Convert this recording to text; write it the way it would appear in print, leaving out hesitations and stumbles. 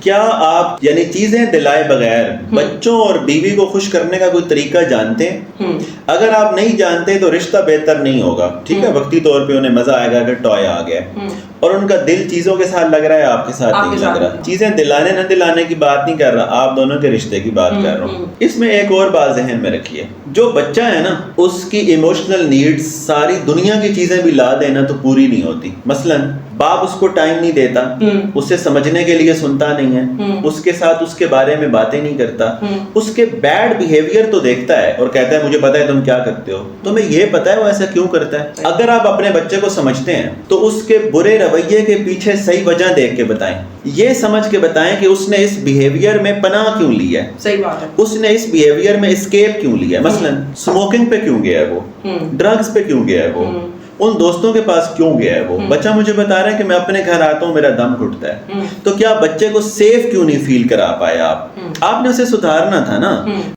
کیا آپ یعنی چیزیں دلائے بغیر بچوں اور بیوی کو خوش کرنے کا کوئی طریقہ جانتے ہیں؟ اگر آپ نہیں جانتے تو رشتہ بہتر نہیں ہوگا، ٹھیک ہے، وقتی طور پہ انہیں مزہ آئے گا کہ ٹوائے آ گیا اور ان کا دل چیزوں کے ساتھ لگ رہا ہے، آپ کے ساتھ نہیں لگ رہا۔ چیزیں دلانے نہ دلانے کی بات نہیں کر رہا، آپ دونوں کے رشتے کی بات کر رہا ہوں۔ اس میں ایک اور بات ذہن میں رکھیے، جو بچہ ہے نا اس کی ایموشنل نیڈز ساری دنیا کی چیزیں بھی لا دینا تو پوری نہیں ہوتی۔ مثلاً باپ اس کو ٹائم نہیں دیتا، اسے سمجھنے کے لیے سنتا نہیں ہے، اس کے ساتھ اس کے بارے میں باتیں نہیں کرتا، اس کے بیڈ بیہیویئر تو دیکھتا ہے اور کہتا ہے مجھے پتا ہے تم کیا کرتے ہو، تمہیں یہ پتا ہے وہ ایسا کیوں کرتا ہے۔ اگر آپ اپنے بچے کو سمجھتے ہیں تو اس کے برے رویے کے پیچھے صحیح وجہ دیکھ کے بتائیں، یہ سمجھ کے بتائیں کہ اس نے اس بیہیویئر میں پناہ کیوں لی ہے، صحیح بات ہے، اس نے اس بیہیویئر میں اسکیپ کیوں لیا ہے۔ مثلاً اسموکنگ پہ کیوں گیا ہے وہ، ڈرگز پہ کیوں گیا ہے وہ، ان دوستوں کے پاس کیوں گیا ہے وہ۔ بچہ مجھے بتا رہا ہے کہ میں اپنے گھر آتا ہوں میرا دم گھٹتا ہے، تو کیا بچے کو سیف کیوں نہیں فیل کرا پایا آپ نے اسے سدھارنا تھا نا۔